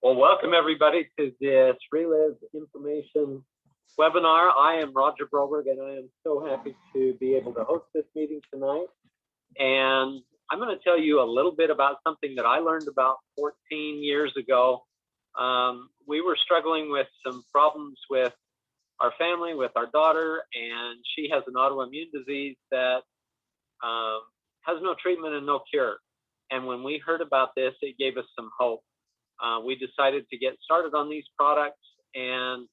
Well, welcome everybody to this Relive Information webinar. I am Roger Broberg, and I am so happy to be able to host this meeting tonight. And I'm going to tell you a little bit about something that I learned about 14 years ago. We were struggling with some problems with our family, with our daughter, and she has an autoimmune disease that has no treatment and no cure. And when we heard about this, it gave us some hope. We decided to get started on these products, and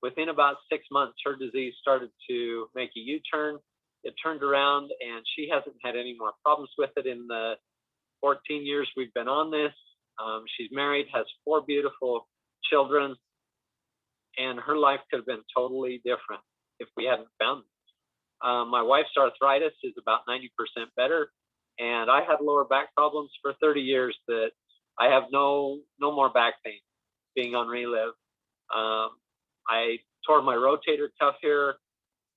within about 6 months, her disease started to make a U-turn. It turned around, and she hasn't had any more problems with it in the 14 years we've been on this. She's married, has 4 beautiful children, and her life could have been totally different if we hadn't found this. My wife's arthritis is about 90% better, and I had lower back problems for 30 years that I have no more back pain being on Relive. I tore my rotator cuff here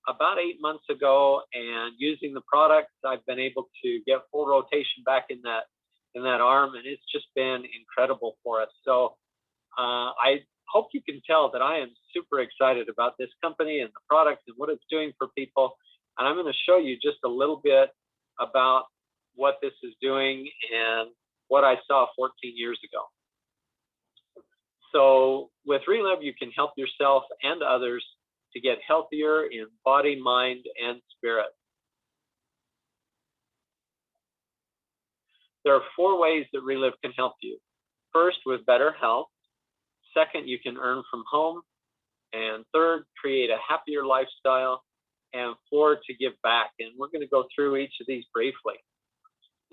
about 8 months ago, and using the products, I've been able to get full rotation back in that arm, and it's just been incredible for us. So I hope you can tell that I am super excited about this company and the product and what it's doing for people. And I'm going to show you just a little bit about what this is doing and what I saw 14 years ago. So with Relive, you can help yourself and others to get healthier in body, mind, and spirit. There are 4 ways that Relive can help you. First, with better health. Second, you can earn from home. And third, create a happier lifestyle. And 4, to give back. And we're going to go through each of these briefly.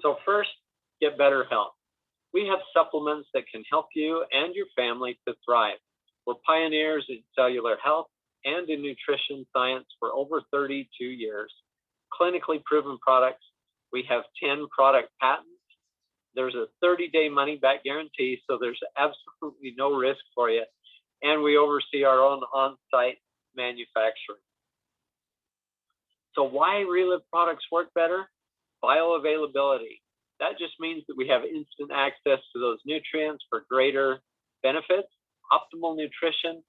So first, get better health. We have supplements that can help you and your family to thrive. We're pioneers in cellular health and in nutrition science for over 32 years. Clinically proven products. We have 10 product patents. There's a 30-day money-back guarantee, so there's absolutely no risk for you. And we oversee our own on-site manufacturing. So why Relive products work better? Bioavailability. That just means that we have instant access to those nutrients for greater benefits. Optimal nutrition.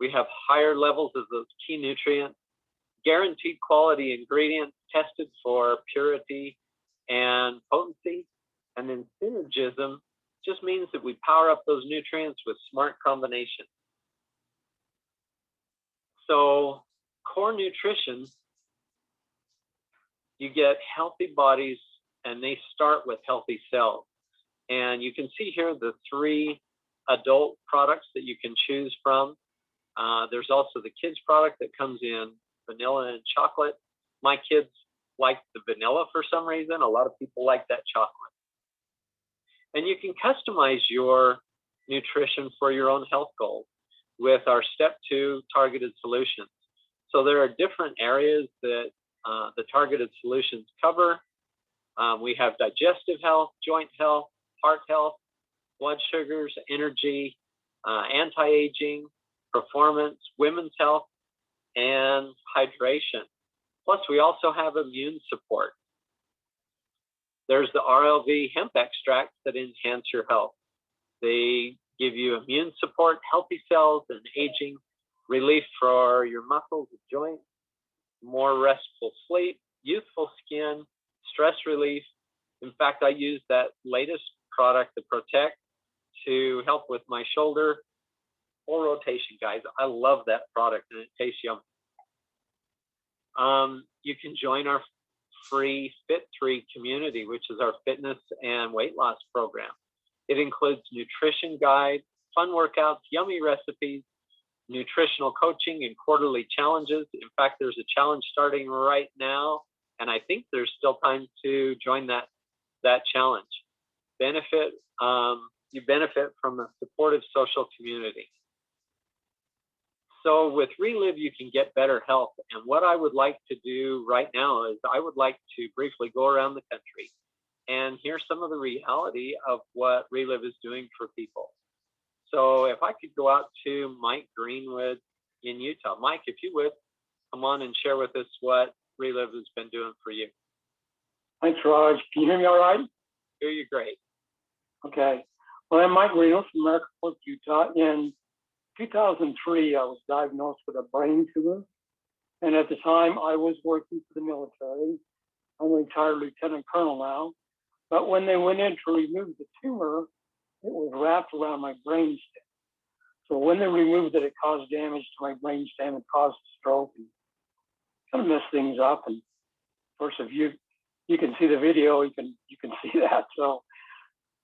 We have higher levels of those key nutrients. Guaranteed quality ingredients tested for purity and potency. And then synergism just means that we power up those nutrients with smart combinations. So core nutrition, you get healthy bodies, and they start with healthy cells. And you can see here the 3 adult products that you can choose from. There's also the kids product that comes in vanilla and chocolate. My kids like the vanilla for some reason. A lot of people like that chocolate. And you can customize your nutrition for your own health goals with our Step 2 targeted solutions. So there are different areas that the targeted solutions cover. We have digestive health, joint health, heart health, blood sugars, energy, anti-aging, performance, women's health, and hydration. Plus, we also have immune support. There's the RLV hemp extracts that enhance your health. They give you immune support, healthy cells, and aging, relief for your muscles and joints, more restful sleep, youthful skin, stress relief. In fact, I use that latest product, the Protect, to help with my shoulder. Full rotation, guys. I love that product, and it tastes yummy. You can join our free Fit3 community, which is our fitness and weight loss program. It includes nutrition guides, fun workouts, yummy recipes, nutritional coaching, and quarterly challenges. In fact, there's a challenge starting right now, and I think there's still time to join that challenge. You benefit from a supportive social community. So with Relive, you can get better health. And what I would like to do right now is I would like to briefly go around the country and hear some of the reality of what Relive is doing for people. So if I could go out to Mike Greenwood in Utah. Mike, if you would, come on and share with us what Relive has been doing for you. Thanks, Raj. Can you hear me all right? Hear you great. Okay. Well, I'm Mike Reno from American Fork, Utah. In 2003, I was diagnosed with a brain tumor. And at the time, I was working for the military. I'm a retired lieutenant colonel now. But when they went in to remove the tumor, it was wrapped around my brainstem. So when they removed it, it caused damage to my brainstem and caused a stroke and kind of messed things up. And of course, if you can see the video, you can see that. So,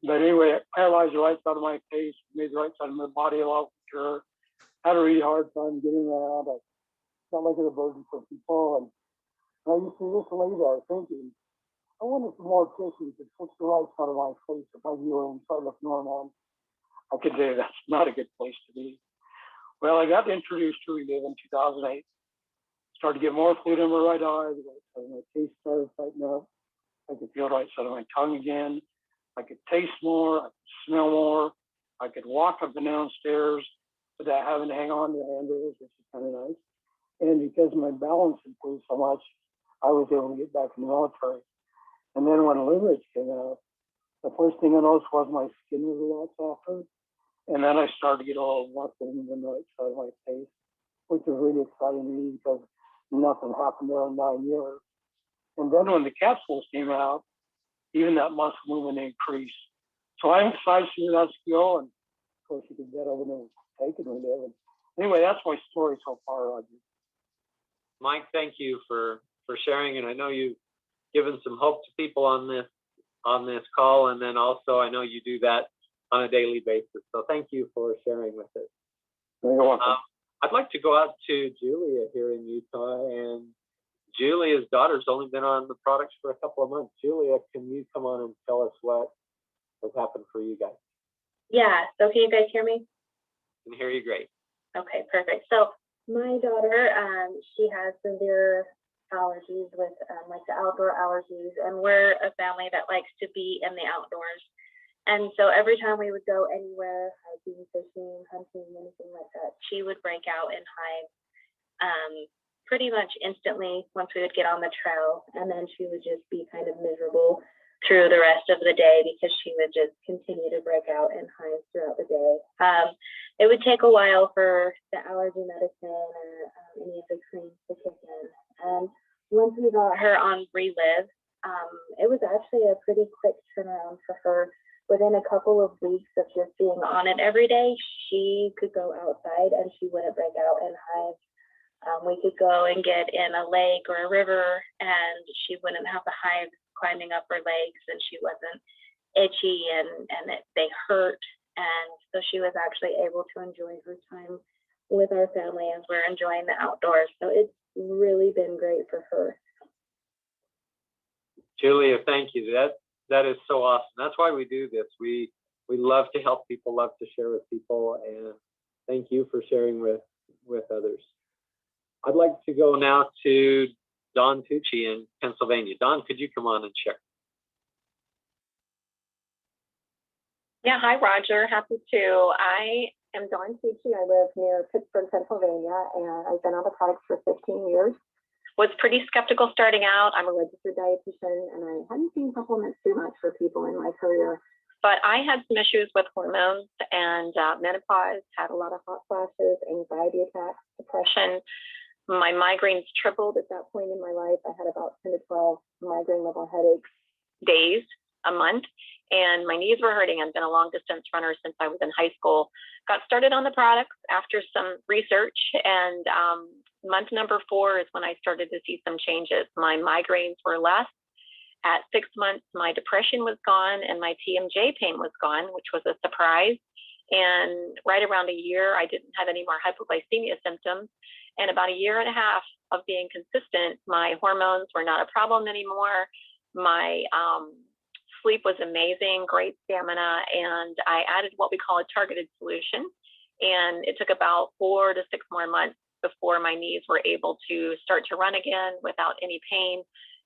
but anyway, it paralyzed the right side of my face, made the right side of my body a lot weaker. Had a really hard time getting around. I felt like a burden for people. And I used to just lay there thinking, I wonder if more tissue could fix the right side of my face if my viewing started look normal. I could say that's not a good place to be. Well, I got introduced to Relive in 2008. Started to get more fluid in my right eye. The right side of my face started tightening up. I could feel the right side of my tongue again. I could taste more. I could smell more. I could walk up and down stairs without having to hang on to the handrails, which is kind of nice. And because my balance improved so much, I was able to get back in the military. And then when Limerich came out, the first thing I noticed was my skin was a lot softer. And then I started to get all muscle in the right side of my face, which was really exciting to me because nothing happened there in 9 years. And then when the capsules came out, even that muscle movement increased. So I'm excited to see where that's going. And of course, you can get over there and take it with it. Anyway, that's my story so far, Roger. Mike, thank you for sharing, and I know you've given some hope to people on this call, and then also I know you do that on a daily basis. So thank you for sharing with us. You're welcome. I'd like to go out to Julia here in Utah, and Julia's daughter's only been on the products for a couple of months. Julia, can you come on and tell us what has happened for you guys? Yeah, so can you guys hear me? I can hear you great. Okay, perfect. So my daughter, she has severe allergies with like the outdoor allergies, and we're a family that likes to be in the outdoors. And so every time we would go anywhere, hiking, fishing, hunting, anything like that, she would break out in hives pretty much instantly once we would get on the trail. And then she would just be kind of miserable through the rest of the day because she would just continue to break out in hives throughout the day. It would take a while for the allergy medicine or any of the creams to kick in. And once we got her on Relive, it was actually a pretty quick turnaround for her. Within a couple of weeks of just being on it every day, she could go outside and she wouldn't break out in hives. We could go and get in a lake or a river and she wouldn't have the hives climbing up her legs, and she wasn't itchy and they hurt. And so she was actually able to enjoy her time with our family as we're enjoying the outdoors. So it's really been great for her. Julia, thank you. That is so awesome. That's why we do this. We love to help people, love to share with people, and thank you for sharing with others. I'd like to go now to Don Tucci in Pennsylvania. Don, could you come on and share? Yeah, hi, Roger. Happy to. I am Dawn Tucci. I live near Pittsburgh, Pennsylvania, and I've been on the products for 15 years. Was pretty skeptical starting out. I'm a registered dietitian, and I hadn't seen supplements too much for people in my career. But I had some issues with hormones and menopause, had a lot of hot flashes, anxiety attacks, depression. My migraines tripled at that point in my life. I had about 10 to 12 migraine level headaches days a month, and my knees were hurting. I've been a long distance runner since I was in high school. Got started on the products after some research, and month number 4 is when I started to see some changes. My migraines were less. At 6 months, my depression was gone and my TMJ pain was gone, which was a surprise. And right around a year, I didn't have any more hypoglycemia symptoms. And about a year and a half of being consistent, my hormones were not a problem anymore. My sleep was amazing, great stamina, and I added what we call a targeted solution. And it took about 4 to 6 more months before my knees were able to start to run again without any pain.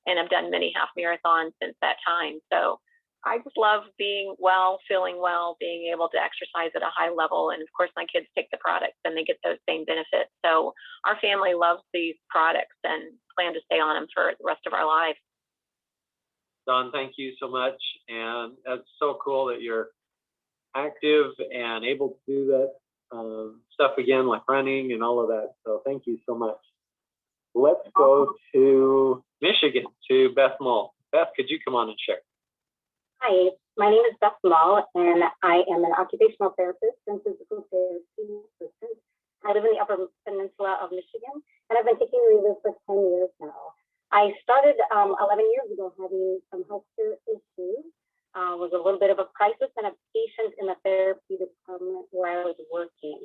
And I've done many half marathons since that time. So I just love being well, feeling well, being able to exercise at a high level. And of course, my kids take the products and they get those same benefits. So our family loves these products and plan to stay on them for the rest of our lives. Don, thank you so much. And it's so cool that you're active and able to do that stuff again, like running and all of that. So thank you so much. Let's go to Michigan, to Beth Mull. Beth, could you come on and share? Hi, my name is Beth Mull, and I am an occupational therapist and physical therapy assistant. I live in the Upper Peninsula of Michigan, and I've been taking Relive for 10 years now. I started 11 years ago having some healthcare issues. Was a little bit of a crisis and a patient in the therapy department where I was working.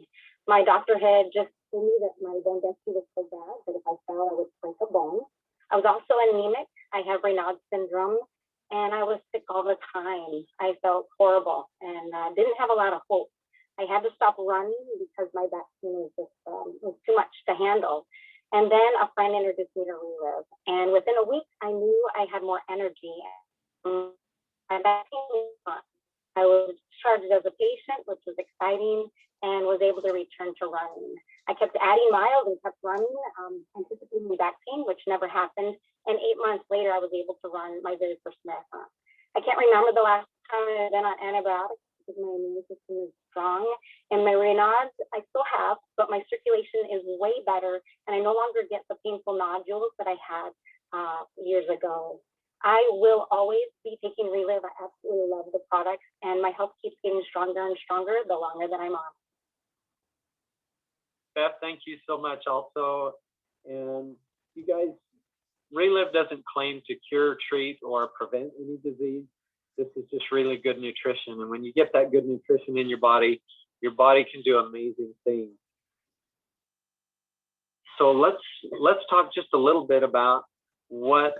My doctor had just told me that my bone density was so bad that if I fell, I would break a bone. I was also anemic. I have Raynaud's syndrome, and I was sick all the time. I felt horrible and didn't have a lot of hope. I had to stop running because my back pain was just was too much to handle. And then a friend introduced me to Relive, and within a week, I knew I had more energy. My back pain was gone. I was discharged as a patient, which was exciting, and was able to return to running. I kept adding miles and kept running, anticipating back pain, which never happened. And 8 months later, I was able to run my very first marathon. I can't remember the last time I've been on antibiotics because my immune system is strong. And my Raynaud's, I still have, but my circulation is way better, and I no longer get the painful nodules that I had years ago. I will always be taking Relive. I absolutely love the products, and my health keeps getting stronger and stronger the longer that I'm on. Beth, thank you so much also. And you guys, Relive doesn't claim to cure, treat, or prevent any disease. This is just really good nutrition. And when you get that good nutrition in your body can do amazing things. So let's talk just a little bit about what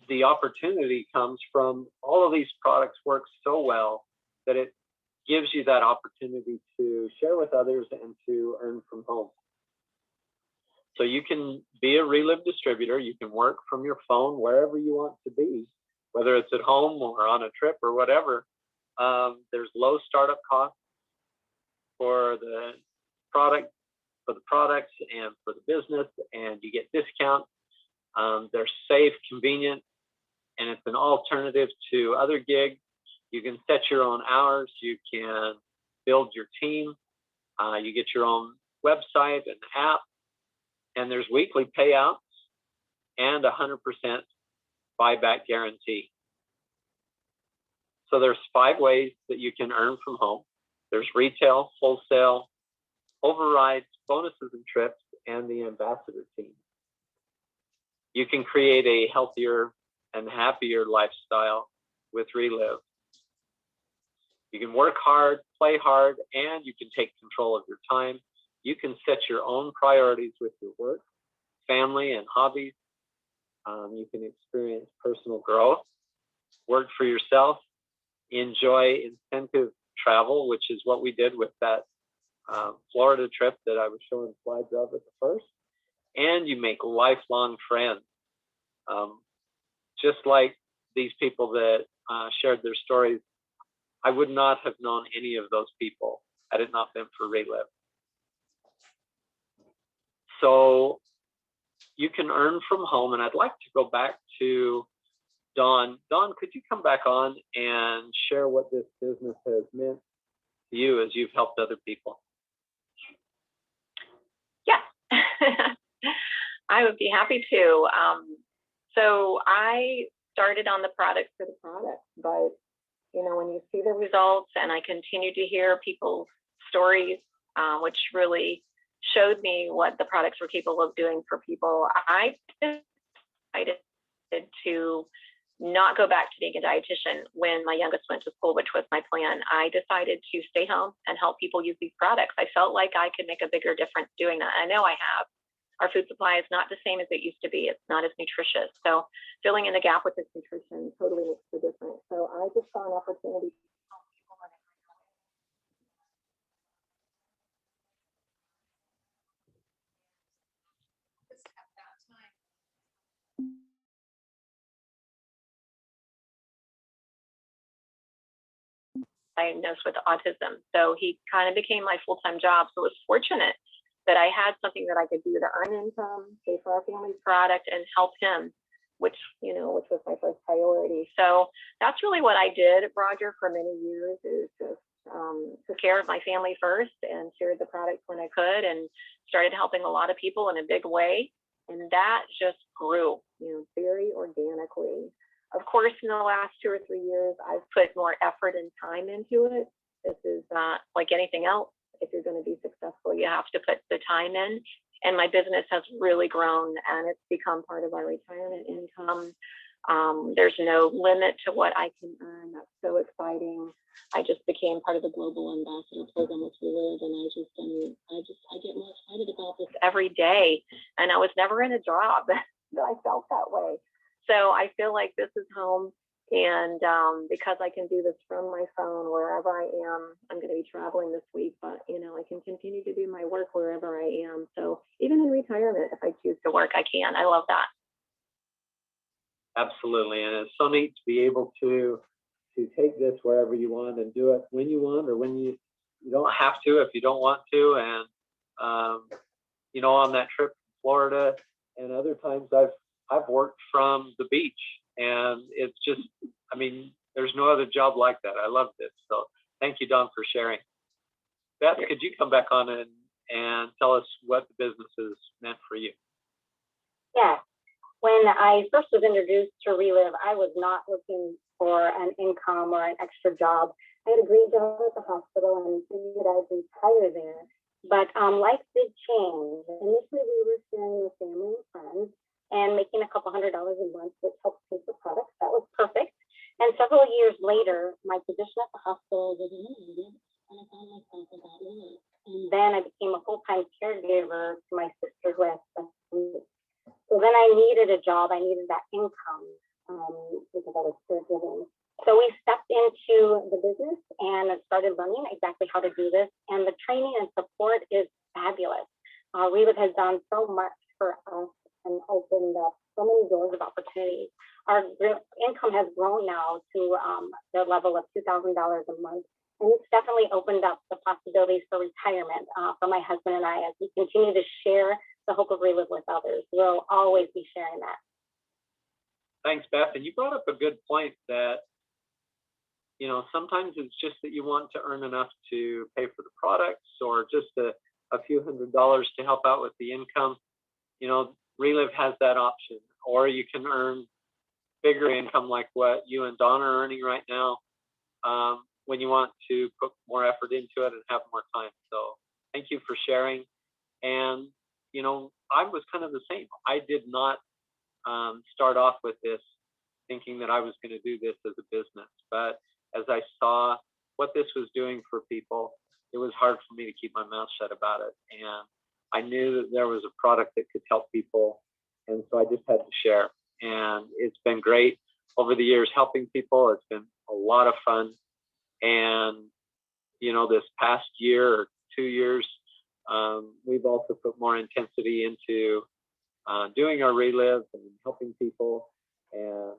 the opportunity comes from. All of these products work so well that it gives you that opportunity to share with others and to earn from home. So you can be a Relive distributor. You can work from your phone wherever you want to be, whether it's at home or on a trip or whatever. There's low startup costs for the products and for the business, and you get discounts. They're safe, convenient, and it's an alternative to other gigs. You can set your own hours. You can build your team. You get your own website and app, and there's weekly payouts and 100% buyback guarantee. So there's 5 ways that you can earn from home. There's retail, wholesale, overrides, bonuses and trips, and the ambassador team. You can create a healthier and happier lifestyle with Relive. You can work hard, play hard, and you can take control of your time. You can set your own priorities with your work, family, and hobbies. You can experience personal growth, work for yourself, enjoy incentive travel, which is what we did with that Florida trip that I was showing slides of at the first. And you make lifelong friends. Just like these people that shared their stories, I would not have known any of those people had it not been for Relive. So you can earn from home, and I'd like to go back to Dawn. Dawn, could you come back on and share what this business has meant to you as you've helped other people? Yeah, I would be happy to. So I started on the products for the products, but you know, when you see the results, and I continue to hear people's stories, which really showed me what the products were capable of doing for people, I decided to not go back to being a dietitian when my youngest went to school, which was my plan. I decided to stay home and help people use these products. I felt like I could make a bigger difference doing that. I know I have. Our food supply is not the same as it used to be. It's not as nutritious. So filling in the gap with this nutrition totally makes the difference. So I just saw an opportunity to help people when they diagnosed with autism. So he kind of became my full-time job. So it was fortunate that I had something that I could do to earn income, pay for our family's product, and help him, which was my first priority. So that's really what I did, Roger, for many years, is just took care of my family first and shared the products when I could and started helping a lot of people in a big way. And that just grew, very organically. Of course, in the last 2 or 3 years, I've put more effort and time into it. This is not like anything else. If you're going to be successful, you have to put the time in. And my business has really grown, and it's become part of our retirement income. There's no limit to what I can earn. That's so exciting. I just became part of the Global Ambassador Program with Broberg, and I get more excited about this every day. And I was never in a job that I felt that way. So I feel like this is home. And because I can do this from my phone wherever I am, I'm going to be traveling this week, but I can continue to do my work wherever I am. So even in retirement, if I choose to work, I can. I love that. Absolutely, and it's so neat to be able to take this wherever you want and do it when you want, or when you don't have to if you don't want to. And on that trip to Florida and other times, I've worked from the beach, and it's just, there's no other job like that. I love this. So thank you, Dawn, for sharing. Beth, could you come back on and tell us what the business has meant for you? Yeah. When I first was introduced to Relive, I was not looking for an income or an extra job. I had a great job at the hospital and figured I'd retire there. But life did change. Initially, we were sharing with family and friends and making a couple $100 a month, which helped pay for products. That was perfect. And several years later, my position at the hospital was eliminated, and I found myself without Relive. And then I became a full-time caregiver to my sister who has special. So then I needed a job. I needed that income because I was caregiving. So we stepped into the business and started learning exactly how to do this. And the training and support is fabulous. Relive has done so much for us and opened up so many doors of opportunity. Our income has grown now to the level of $2,000 a month. And it's definitely opened up the possibilities for retirement for my husband and I as we continue to share the hope of Relive with others. We'll always be sharing that. Thanks, Beth. And you brought up a good point that, sometimes it's just that you want to earn enough to pay for the products, or just a few $100s to help out with the income. Relive has that option, or you can earn bigger income like what you and Dawn are earning right now, when you want to put more effort into it and have more time. So thank you for sharing. And, I was kind of the same. I did not start off with this thinking that I was going to do this as a business. But as I saw what this was doing for people, it was hard for me to keep my mouth shut about it. And I knew that there was a product that could help people. And so I just had to share. And it's been great over the years helping people. It's been a lot of fun. And, this past year or 2 years, we've also put more intensity into doing our Relive and helping people, and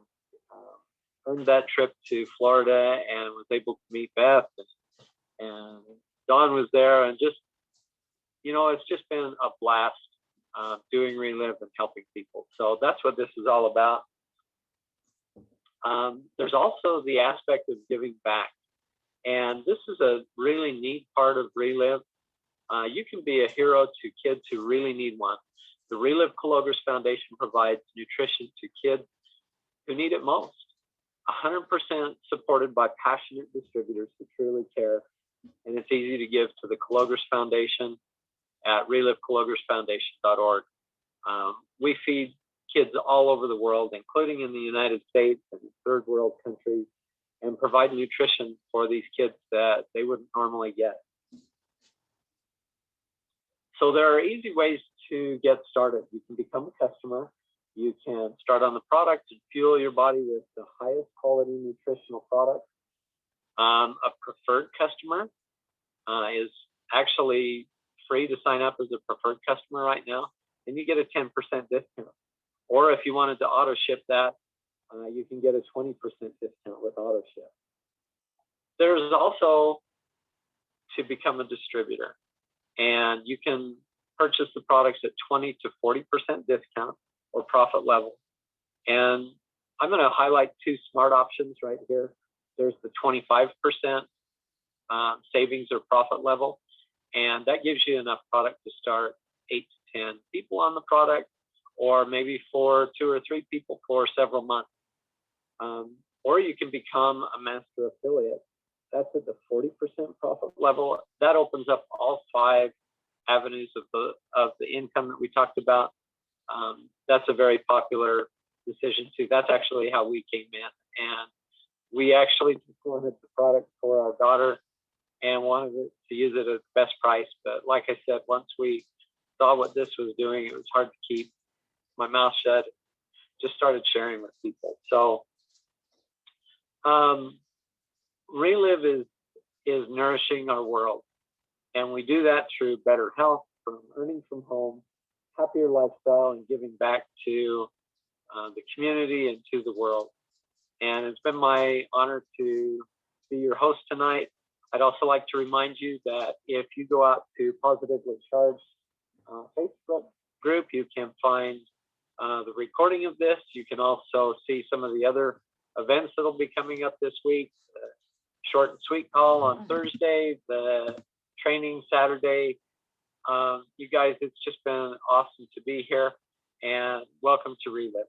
earned that trip to Florida and was able to meet Beth, and Dawn was there, and just, it's just been a blast doing Relive and helping people. So that's what this is all about. There's also the aspect of giving back. And this is a really neat part of Relive. You can be a hero to kids who really need one. The Relive Cologers Foundation provides nutrition to kids who need it most. 100% supported by passionate distributors who truly care. And it's easy to give to the Cologers Foundation at relivecologersfoundation.org. We feed kids all over the world, including in the United States and third world countries, and provide nutrition for these kids that they wouldn't normally get. So there are easy ways to get started. You can become a customer. You can start on the product and fuel your body with the highest quality nutritional products. A preferred customer is actually free to sign up as a preferred customer right now, and you get a 10% discount. Or if you wanted to auto ship that, you can get a 20% discount with auto ship. There's also to become a distributor, and you can purchase the products at 20 to 40% discount or profit level. And I'm going to highlight two smart options right here. There's the 25% savings or profit level. And that gives you enough product to start 8 to 10 people on the product, or maybe for 2 or 3 people for several months. Or you can become a master affiliate. That's at the 40% profit level. That opens up all 5 avenues of the income that we talked about. That's a very popular decision too. That's actually how we came in, and we actually just wanted the product for our daughter and wanted to use it at the best price. But like I said, once we saw what this was doing, it was hard to keep my mouth shut. Just started sharing with people. So Relive is nourishing our world, and we do that through better health, from earning from home, happier lifestyle, and giving back to the community and to the world. And it's been my honor to be your host tonight. I'd also like to remind you that if you go out to Positively Charged Facebook group, you can find the recording of this. You can also see some of the other events that'll be coming up this week. Short and Sweet Call on Thursday, the training Saturday. You guys, it's just been awesome to be here, and welcome to Relive.